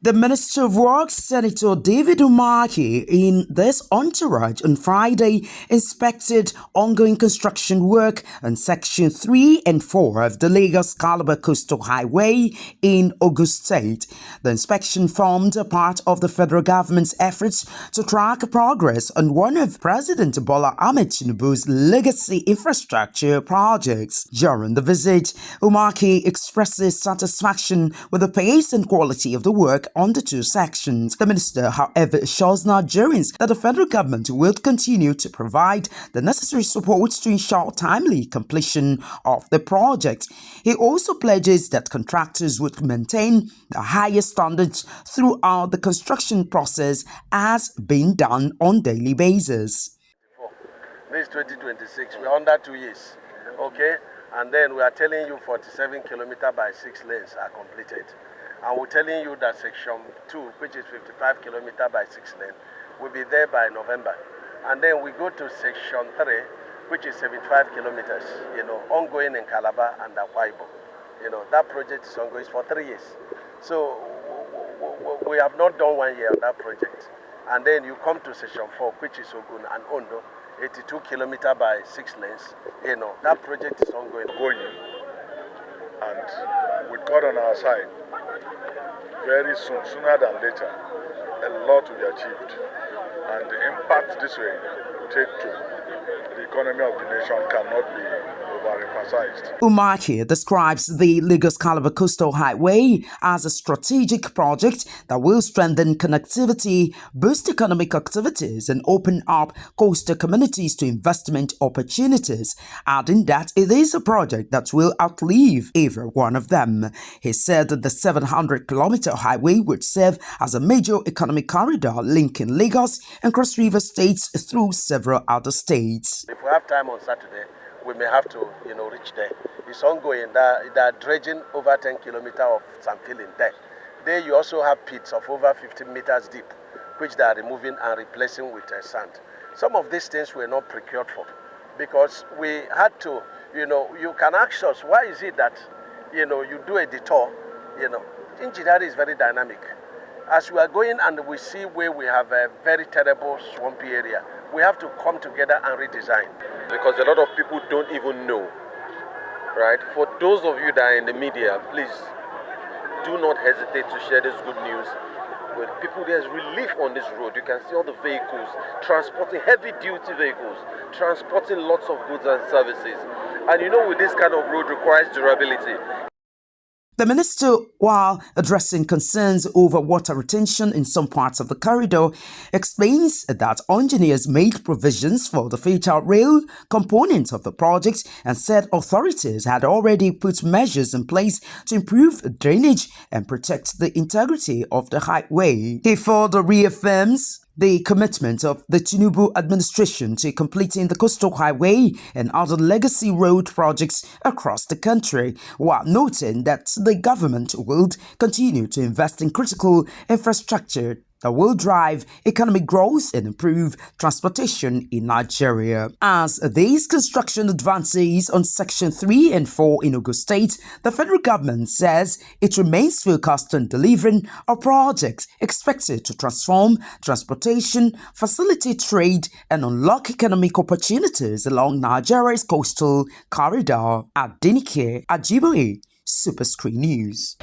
The Minister of Works, Senator David UMAHI, in this entourage on Friday, inspected ongoing construction work on Section 3 and 4 of the Lagos-Calabar Coastal Highway in Ogun State. The inspection formed a part of the federal government's efforts to track progress on one of President Bola Ahmed Tinubu's legacy infrastructure projects. During the visit, UMAHI expresses satisfaction with the pace and quality of the work on the two sections. The minister, however, assures Nigerians that the federal government will continue to provide the necessary support to ensure timely completion of the project. He also pledges that contractors would maintain the highest standards throughout the construction process as being done on a daily basis. This is 2026, we're under 2 years, okay? And then we are telling you 47 kilometers by 6 lanes are completed. And we're telling you that section 2, which is 55 kilometers by 6 lanes, will be there by November. And then we go to section 3, which is 75 kilometers, ongoing in Calabar and Akwa Ibom. That project is ongoing for 3 years. So we have not done 1 year on that project. And then you come to section 4, which is Ogun and Ondo, 82 kilometers by 6 lanes. That project is ongoing. And with God on our side, very soon, sooner than later, a lot will be achieved. And the impact this way will take to the economy of the nation cannot be overemphasized. UMAHI describes the Lagos-Calabar Coastal Highway as a strategic project that will strengthen connectivity, boost economic activities, and open up coastal communities to investment opportunities, adding that it is a project that will outlive every one of them. He said that the 700-kilometer highway would serve as a major economic corridor linking Lagos and Cross River states through several other states. If we have time on Saturday, we may have to, reach there. It's ongoing. They are dredging over 10 kilometers of sand filling there. There you also have pits of over 50 meters deep, which they are removing and replacing with sand. Some of these things were not procured for because we had to, you can ask us, why is it that, you do a detour, engineering is very dynamic. As we are going and we see where we have a very terrible swampy area, we have to come together and redesign. Because a lot of people don't even know, right? For those of you that are in the media, please do not hesitate to share this good news with people. There's relief on this road. You can see all the vehicles transporting heavy-duty vehicles, transporting lots of goods and services. And with this kind of road requires durability. The minister, while addressing concerns over water retention in some parts of the corridor, explains that engineers made provisions for the fatal rail component of the project and said authorities had already put measures in place to improve drainage and protect the integrity of the highway. He further reaffirms the commitment of the Tinubu administration to completing the coastal highway and other legacy road projects across the country, while noting that the government will continue to invest in critical infrastructure that will drive economic growth and improve transportation in Nigeria. As these construction advances on Section 3 and 4 in Ogun State, the federal government says it remains focused on delivering a project expected to transform transportation, facilitate trade, and unlock economic opportunities along Nigeria's coastal corridor. Adenike Ajiboye, Super Screen News.